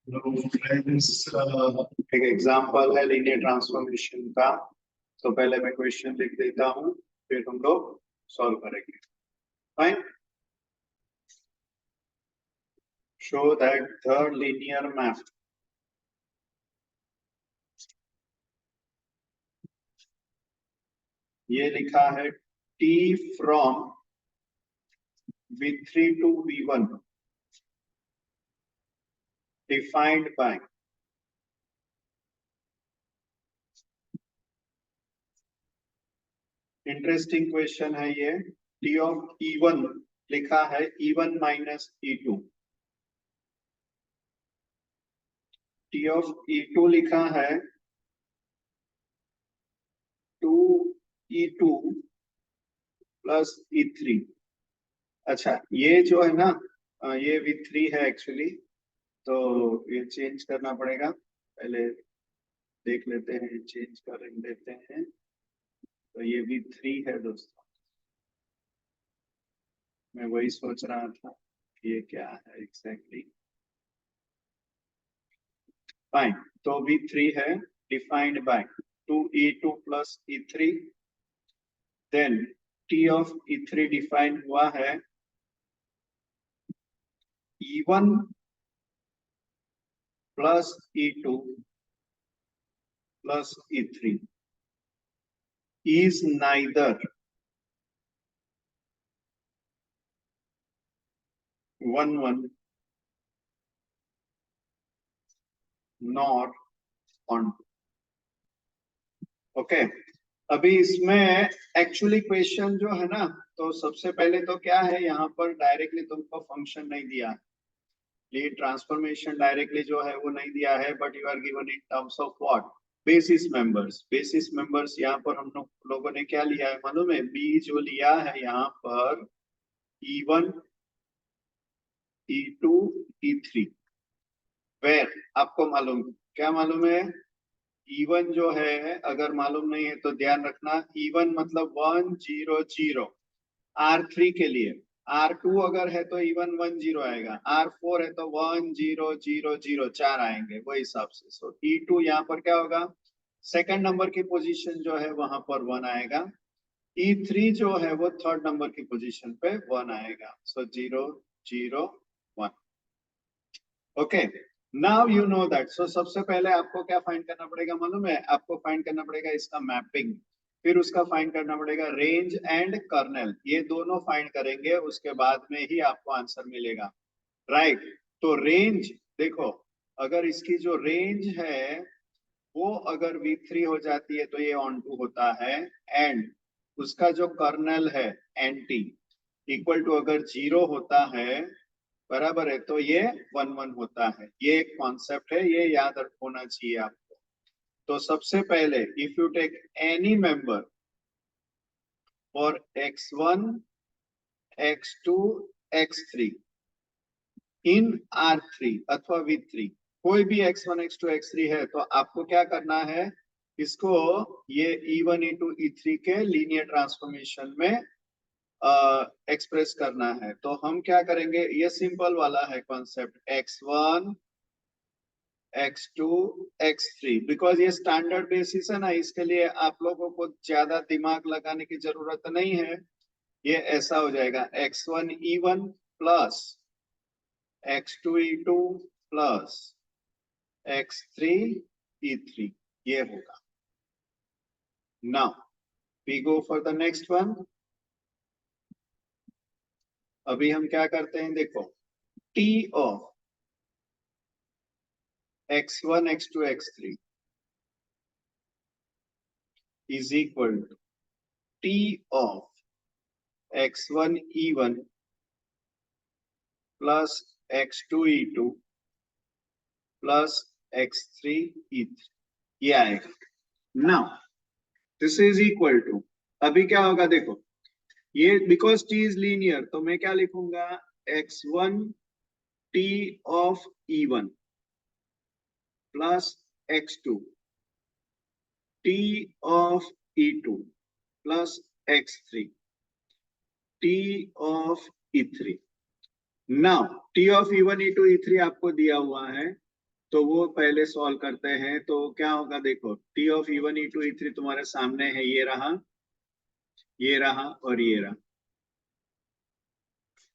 Friends, एक example है linear transformation का। तो पहले मैं क्वेश्चन लिख देता हूँ, फिर हम लोग सॉल्व करेंगे। Fine. Show that the linear map ये लिखा है T from V3 to V1 defined by interesting question है ये। T ऑफ E1 लिखा है E1 minus E2। T of E2 लिखा है 2E2 प्लस E3। अच्छा, ये जो है ना, ये V3 है एक्चुअली, तो ये चेंज करना पड़ेगा। पहले देख लेते हैं, चेंज कर देते हैं। तो ये V3 है दोस्तों। मैं वही सोच रहा था कि ये क्या है एग्जैक्टली। फाइन। तो V3 है defined by 2E2 plus E3। Then T of E3 defined हुआ है E1 plus E2 plus E3 is neither 1 1 not on. Okay, अभी इसमें एक्चुअली क्वेश्चन जो है ना, तो सबसे पहले तो क्या है, यहाँ पर डायरेक्टली तुमको फंक्शन नहीं दिया है। लीड ट्रांसफॉर्मेशन डायरेक्टली जो है वो नहीं दिया है, but you are given in terms of what, basis members. Basis members यहाँ पर हम लोगों ने क्या लिया है मालूम है? बी जो लिया है यहाँ पर E1 E2 E3। वेर आपको मालूम, क्या मालूम है? E1 जो है, अगर मालूम नहीं है तो ध्यान रखना, E1 मतलब 1 0 0। R3 के लिए R2 अगर है तो E1 1 0 आएगा, R4 है तो 1 0 0 0 4 आएंगे वो हिसाब से। सो E2 यहाँ पर क्या होगा, सेकंड नंबर की पोजीशन जो है वहां पर 1 आएगा। E3 जो है वो थर्ड नंबर की पोजीशन पे 1 आएगा। So 0 0 1। Okay, now you know that. So सबसे पहले आपको क्या फाइंड करना पड़ेगा मालूम है? आपको फाइंड करना पड़ेगा इसका मैपिंग, फिर उसका फाइंड करना पड़ेगा रेंज एंड कर्नेल। ये दोनों फाइंड करेंगे, उसके बाद में ही आपको आंसर मिलेगा। राइट। तो रेंज देखो, अगर इसकी जो रेंज है वो अगर V3 हो जाती है तो ये ऑन टू होता है, एंड उसका जो कर्नेल है एंटी इक्वल टू अगर 0 होता है, बराबर है, तो ये 1 1 होता है। ये एक कॉन्सेप्ट है, ये याद होना चाहिए आपको। तो सबसे पहले if you take any member for x1 x2 x3 इन R3 अथवा V3, कोई भी x1 x2 x3 है, तो आपको क्या करना है, इसको ये E1 E2 E3 के लीनियर ट्रांसफॉर्मेशन में एक्सप्रेस करना है। तो हम क्या करेंगे, ये सिंपल वाला है concept, x1 x2 x3, because ये स्टैंडर्ड बेसिस है ना, इसके लिए आप लोगों को ज्यादा दिमाग लगाने की जरूरत नहीं है। ये ऐसा हो जाएगा x1 E1 plus x2 E2 plus x3 E3, ये होगा। Now we go for the next one. अभी हम क्या करते हैं, देखो, T of x1 x2 x3 is equal to T of x1 E1 plus x2 E2 plus x3 E3, ये आएगा। Now this is equal to, अभी क्या होगा देखो, ये बिकॉज T इज लीनियर तो मैं क्या लिखूंगा, x1 T of E1 plus x2 T of E2 plus x3 T of E3। Now T of E1 E2 E3 आपको दिया हुआ है, तो वो पहले सॉल्व करते हैं। तो क्या होगा देखो, T of E1 E2 E3 तुम्हारे सामने है, ये रहा, ये रहा और ये रहा,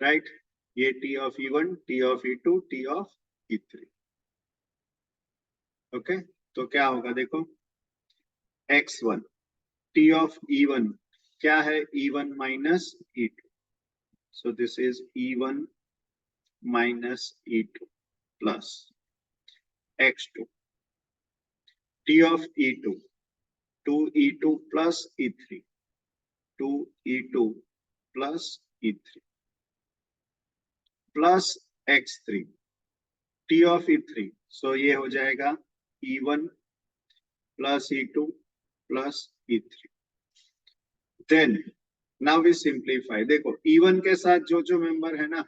राइट। ये T of E1, T of E2, T of E3। Okay, तो क्या होगा देखो, x1 टी ऑफ E1 क्या है, E1 minus E2, so this is E1 minus E2 plus x2 T of E2 2E2 plus E3, 2E2 plus E3 plus x3 T of E3, so ये हो जाएगा E1 plus E2 plus E3। Then now we simplify. देखो E1 के साथ जो जो member है ना,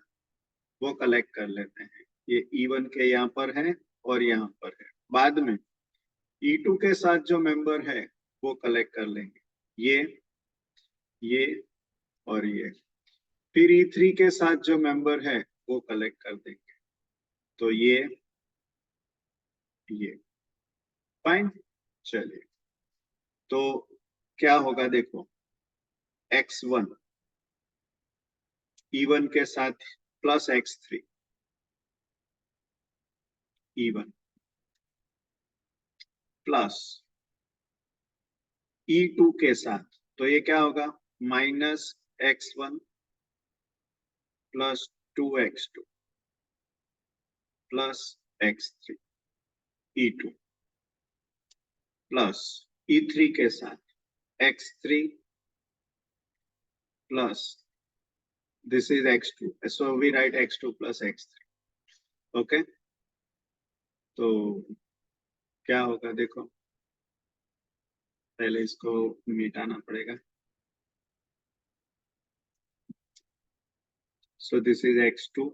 वो कलेक्ट कर लेते हैं। ये E1 के यहाँ पर है और यहाँ पर है। बाद में E2 के साथ जो मेंबर है वो कलेक्ट कर लेंगे, ये और ये। फिर E3 के साथ जो मेंबर है वो कलेक्ट कर देंगे, तो ये फाइन। चलिए, तो क्या होगा देखो, x1 E1 के साथ plus x3 E1 plus E2 के साथ, तो ये क्या होगा, minus x1 plus 2x2 plus x3 E2 plus E3 के साथ x3 plus this is x2, so we write x2 plus x3। Okay, तो क्या होगा देखो, पहले इसको मिटाना पड़ेगा। So this is x2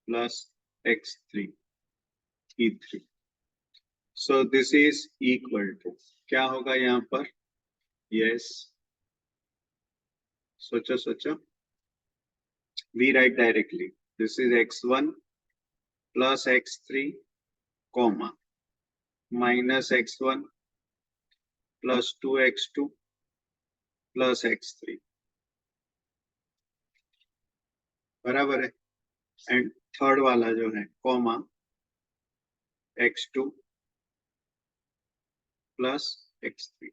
plus x3 E3, so this is equal to, क्या होगा यहाँ पर, यस, सोचो सोचो, we write directly, this is x1 plus x3 comma minus x1 plus 2x2 plus x3, बराबर है। एंड थर्ड वाला जो है comma x2 plus x3।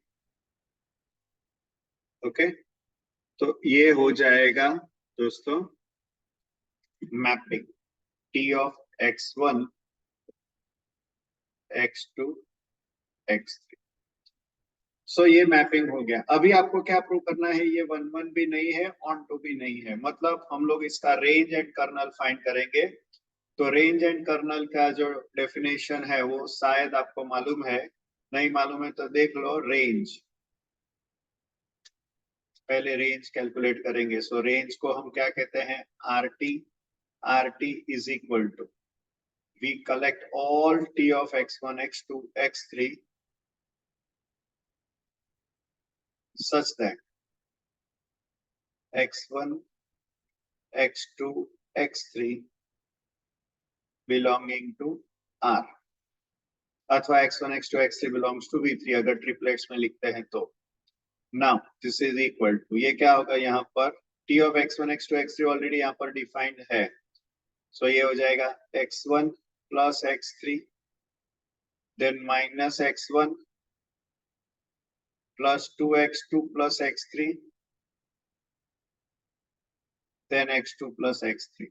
Okay, तो ये हो जाएगा दोस्तों mapping T of x1 x2 x3। सो ये मैपिंग हो गया। अभी आपको क्या प्रूव करना है, ये 1 1 भी नहीं है, ऑन टू भी नहीं है, मतलब हम लोग इसका रेंज एंड कर्नल फाइंड करेंगे। तो रेंज एंड कर्नल का जो डेफिनेशन है वो शायद आपको मालूम है, नहीं मालूम है तो देख लो। रेंज, पहले रेंज कैलकुलेट करेंगे। सो रेंज को हम क्या कहते हैं, RT is equal to, we collect all T of x1 x2 x3 such that x1 x2 x3 belonging to R, अथवा x1 x2 x3 belongs to V3 अगर triplets में लिखते हैं तो। Now this is equal to, ये क्या होगा यहाँ पर, T of x1 x2 x3 already यहाँ पर डिफाइंड है। सो ये हो जाएगा x1 plus x3 then minus x1 plus 2x2 plus x3 then x2 plus x3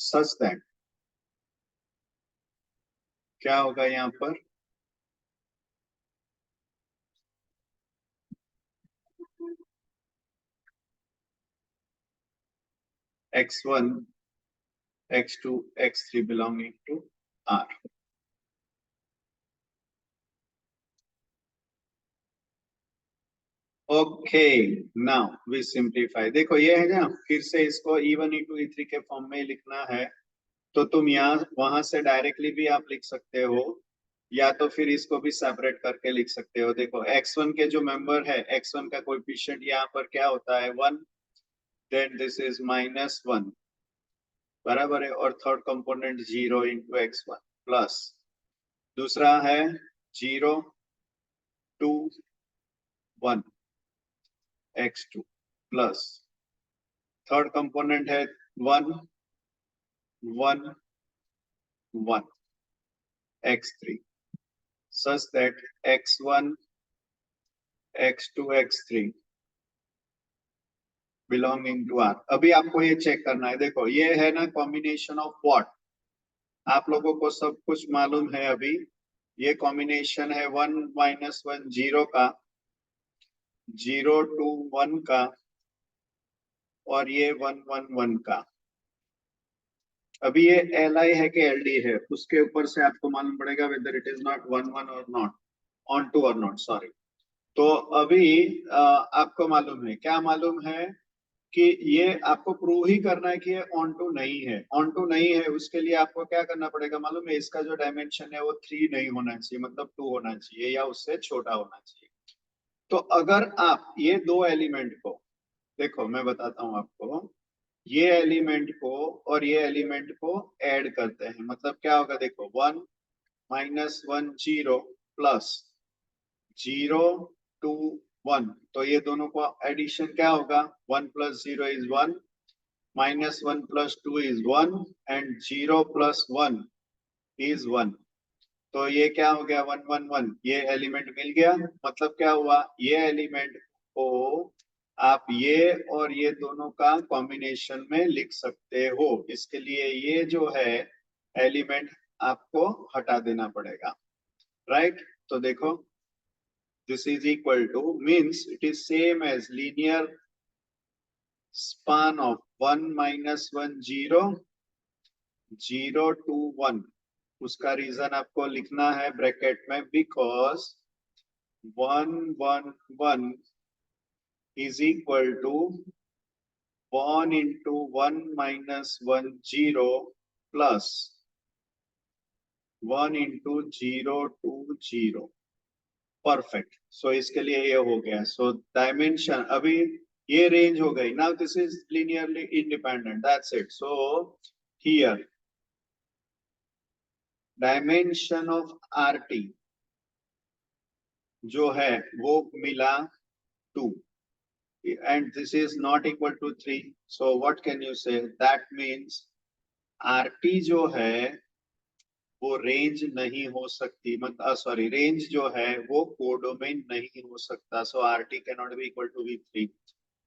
such that, क्या होगा यहाँ पर, x1 x2 x3 belonging to R। Okay, now we simplify. देखो ये है ना, फिर से इसको E1 E2 E3 के फॉर्म में लिखना है, तो तुम यहाँ वहां से डायरेक्टली भी आप लिख सकते हो, या तो फिर इसको भी सेपरेट करके लिख सकते हो। देखो x1 के जो मेंबर है, x1 का कोएफिशिएंट यहाँ पर क्या होता है, 1, देन दिस इज -1, बराबर है, और third component 0 into x1 plus दूसरा है 0 2 1 x2 प्लस थर्ड कंपोनेंट है 1 1 1 x3 such that x1 x2 x3 belonging to R. अभी आपको ये चेक करना है, देखो ये है ना कॉम्बिनेशन ऑफ व्हाट, आप लोगों को सब कुछ मालूम है अभी। ये कॉम्बिनेशन है 1 माइनस 1 0 का, 0 2 1 का, और ये 1 1 1 का। अभी ये एल आई है कि एल डी है, उसके ऊपर से आपको मालूम पड़ेगा वेदर इट इज नॉट 1 1 और नॉट ऑन टू और नॉट, सॉरी। तो अभी आपको मालूम है, क्या मालूम है कि ये आपको प्रूव ही करना है कि ये ऑन टू नहीं है। ऑन टू नहीं है, उसके लिए आपको क्या करना पड़ेगा मालूम है, इसका जो डायमेंशन है वो 3 नहीं होना चाहिए, मतलब 2 होना चाहिए या उससे छोटा होना चाहिए। तो अगर आप ये दो एलिमेंट को, देखो मैं बताता हूं आपको, ये एलिमेंट को और ये एलिमेंट को ऐड करते हैं, मतलब क्या होगा, देखो 1 माइनस 1 0 प्लस 0 2 1, तो ये दोनों को एडिशन क्या होगा, 1 plus 0 is 1, minus 1 plus 2 is 1 and 0 plus 1 is 1। तो ये क्या हो गया, 1 1 1, ये एलिमेंट मिल गया। मतलब क्या हुआ, ये एलिमेंट को आप ये और ये दोनों का कॉम्बिनेशन में लिख सकते हो। इसके लिए ये जो है एलिमेंट आपको हटा देना पड़ेगा, राइट। तो देखो this is equal to, means it is same as linear span of 1 minus 1 0 0 2 1। उसका रीजन आपको लिखना है ब्रैकेट में, because 1 1 1 is equal to 1 into 1 minus 1 0 plus 1 into 0 2 0। Perfect. सो इसके लिए ये हो गया। सो डायमेंशन, अभी ये रेंज हो गई। Now this is linearly independent, that's it. So here dimension of RT जो है वो मिला 2 and this is not equal to 3, so what can you say, that means RT जो है वो रेंज नहीं हो सकती, मतलब सॉरी, रेंज जो है वो कोडोमेन नहीं हो सकता। So RT can not be equal to V3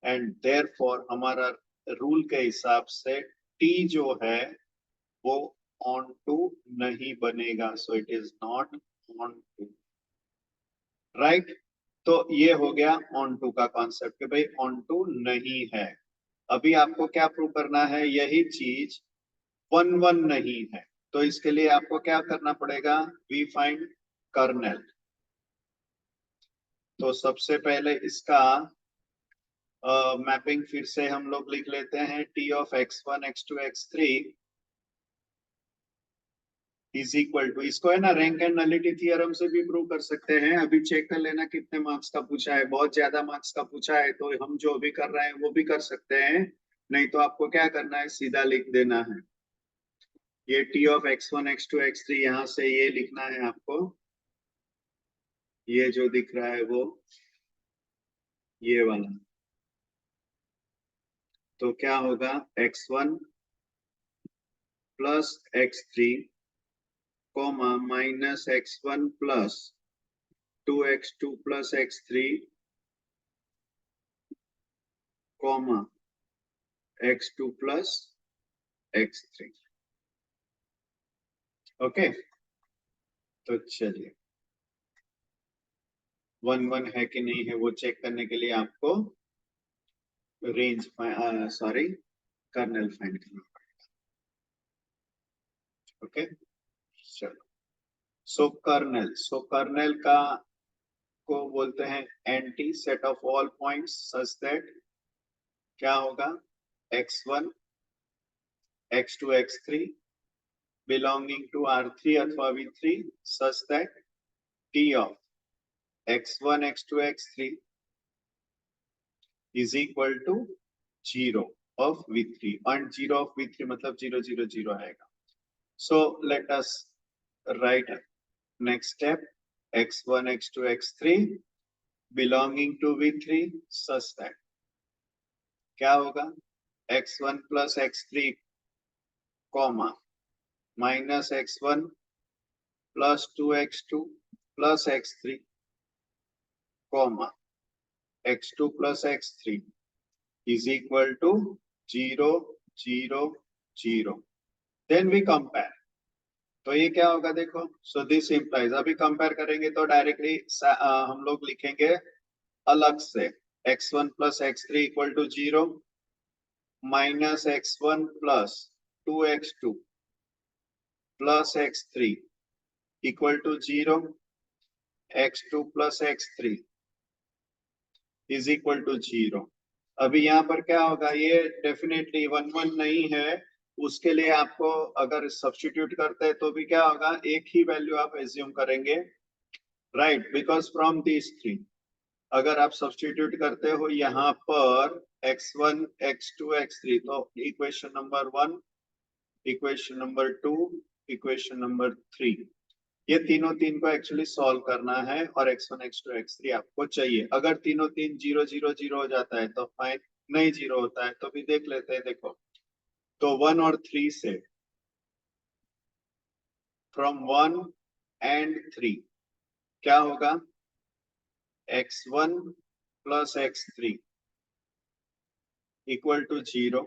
and therefore हमारा रूल के हिसाब से T जो है वो ऑन टू नहीं बनेगा। So it is not onto, right. तो ये हो गया ऑन टू का कॉन्सेप्ट कि भाई ऑन टू नहीं है। अभी आपको क्या प्रूव करना है, यही चीज 1 1 नहीं है। तो इसके लिए आपको क्या करना पड़ेगा, वी फाइंड कर्नेल। तो सबसे पहले इसका मैपिंग फिर से हम लोग लिख लेते हैं, T of x1 x2 x3 is equal to, इसको है ना रैंक एंड नलिटी थियरम से भी प्रूव कर सकते हैं। अभी चेक कर लेना कितने मार्क्स का पूछा है, बहुत ज्यादा मार्क्स का पूछा है तो हम जो भी कर रहे हैं वो भी कर सकते हैं, नहीं तो आपको क्या करना है, सीधा लिख देना है। ये T of x1 x2 x3 यहाँ से ये लिखना है आपको, ये जो दिख रहा है वो ये वाला। तो क्या होगा, x1 plus x3 comma minus x1 plus 2x2 plus x3 comma x2 plus x3। Okay, तो चलिए 1 1 है कि नहीं है वो चेक करने के लिए आपको रेंज सॉरी कर्नल फाइंड करना पड़ेगा। ओके, चलो। सो कर्नल का को बोलते हैं anti set of all points such that क्या होगा, x1 x2 x3 belonging to R3 अथवा V3 such that T of x1 x2 x3 is equal to 0। of v3 and 0 of v3 मतलब 0 0 0 आएगा. So let us write next step x1 x2 x3 belonging to v3 such that क्या होगा x1 plus x3 comma minus x1 plus 2x2 plus x3 comma x2 plus x3 is equal to 0 0 0. Then we compare. तो ये क्या होगा देखो. So this implies, अभी compare करेंगे तो डायरेक्टली हम लोग लिखेंगे अलग से x1 plus x3 equal to 0 minus x1 plus 2x2 plus x3 equal to 0 x2 plus x3 is equal to 0. अभी यहाँ पर क्या होगा, ये डेफिनेटली 1 1 नहीं है, उसके लिए आपको अगर सब्स्टिट्यूट करते हैं तो भी क्या होगा, एक ही वैल्यू आप एज्यूम करेंगे, right, because from this three अगर आप सब्स्टिट्यूट करते हो यहाँ पर x1 x2 x3 तो equation number 1 equation number 2 equation number 3 ये तीनों तीन को एक्चुअली सॉल्व करना है और x1 x2 x3 आपको चाहिए. अगर तीनों तीन 0 0 0 हो जाता है तो फाइन, नहीं 0 होता है तो भी देख लेते हैं. देखो तो 1 और 3 से फ्रॉम 1 एंड 3 क्या होगा x1 plus x3 equal to 0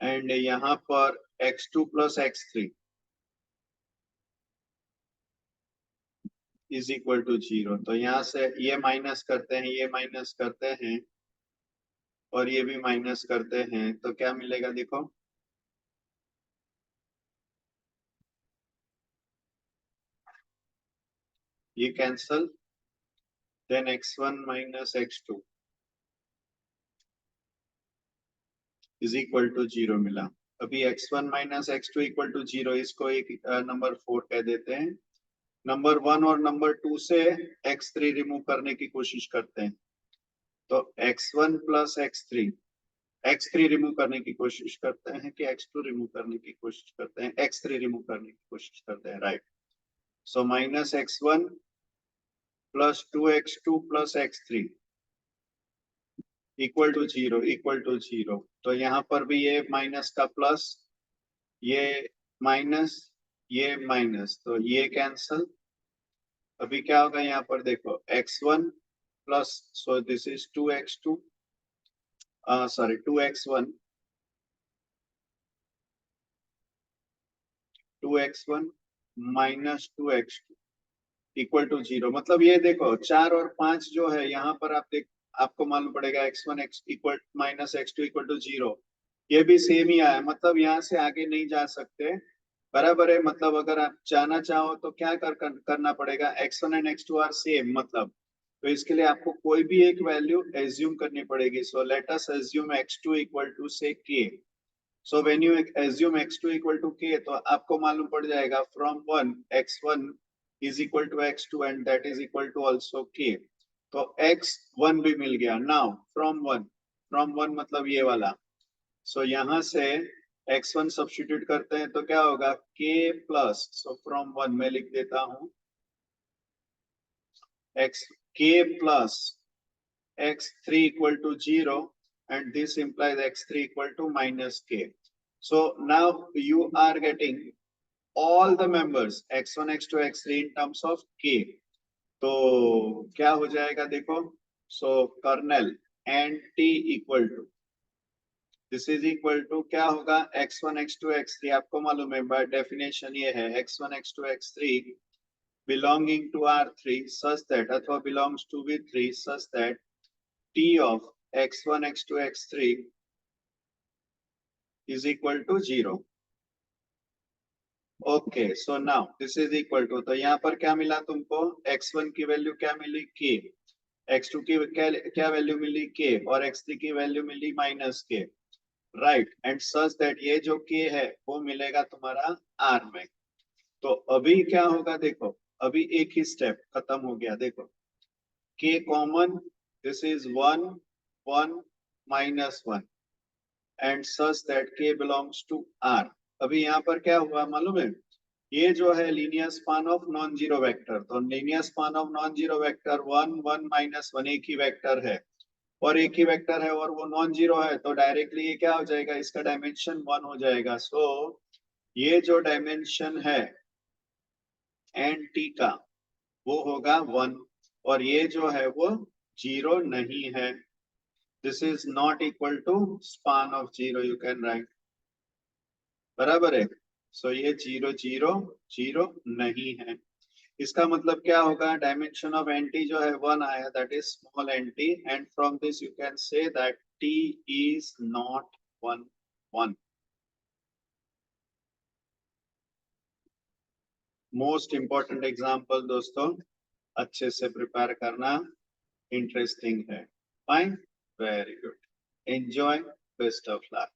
and यहाँ पर x2 plus x3 is equal to 0. तो यहाँ से ये माइनस करते हैं, ये माइनस करते हैं और ये भी माइनस करते हैं तो क्या मिलेगा देखो, ये cancel, then x1 minus x2 is equal to 0 मिला. अभी x1 minus x2 equal to 0 इसको एक नंबर 4 कह देते हैं. नंबर 1 और नंबर 2 से x3 रिमूव करने की कोशिश करते हैं तो x1 plus x3 x3 remove करने की कोशिश करते हैं कि x2 रिमूव करने की कोशिश करते हैं, x3 रिमूव करने की कोशिश करते हैं, right. So minus x1 plus 2x2 plus x3 equal to 0 equal to 0. तो यहाँ पर भी ये माइनस का प्लस, ये माइनस, ये माइनस, तो ये कैंसल. अभी क्या होगा यहाँ पर देखो x1 plus, so this is 2x2 sorry 2x1 2x1 minus 2x2 equal to 0. मतलब ये देखो 4 और 5 जो है यहाँ पर आप देख, आपको मालूम पड़ेगा x1 x equal minus x2 equal to 0, ये भी सेम ही आया. मतलब यहाँ से आगे नहीं जा सकते, बराबर है. मतलब अगर आप जाना चाहो तो क्या करना पड़ेगा, x1 and x2 are same, मतलब तो इसके लिए आपको कोई भी एक वैल्यू एज्यूम करनी पड़ेगी. So let us assume x2 equal to say k. So when you assume x2 equal to k तो आपको मालूम पड़ जाएगा from 1 x1 is equal to x2 and that is equal to also k. तो x1 भी मिल गया. Now from 1 मतलब ये वाला. सो यहाँ से x1 सब्स्टिट्यूट करते हैं तो क्या होगा k प्लस, सो फ्रॉम 1 मैं लिख देता हूँ x k plus x3 equal to 0 and this implies x3 equal to minus k. So now you are getting all the members x1 x2 x3 in terms of k. तो क्या हो जाएगा देखो, so kernel and t equal to, this is equal to क्या होगा x1 x2 x3. आपको मालूम है बाय डेफिनेशन ये है x1 x2 x3 belonging to R3 such that अथवा belongs to V3 such that t of x1 x2 x3 is equal to 0. Okay, so now this is equal to, तो यहाँ पर क्या मिला तुमको, x1 की वैल्यू क्या मिली k, x2 की क्या वैल्यू मिली k और x3 की वैल्यू मिली minus k, right. And such that ये जो k है वो मिलेगा तुम्हारा r में. तो अभी क्या होगा देखो, अभी एक ही स्टेप खत्म हो गया. देखो k common, this is 1 1 minus 1 and such that k belongs to R. अभी यहाँ पर क्या हुआ मालूम है, ये जो है linear span of non zero vector, तो linear span of non zero vector 1 1 minus 1 एक ही वेक्टर है और एक ही वेक्टर है और वो नॉन जीरो है, तो डायरेक्टली ये क्या हो जाएगा, इसका डायमेंशन 1 हो जाएगा। सो ये जो डायमेंशन है एन टी का वो होगा 1 और ये जो है वो 0 नहीं है। This is not equal to span of 0, you can write, बराबर है। सो ये 0 0 0 नहीं है। इसका मतलब क्या होगा, डायमेंशन ऑफ एंटी जो है 1 आया, that is small anti, and from this you can say that T is not 1 1। Most important example दोस्तों, अच्छे से प्रिपेयर करना, इंटरेस्टिंग है। Fine, very good, enjoy, best of luck.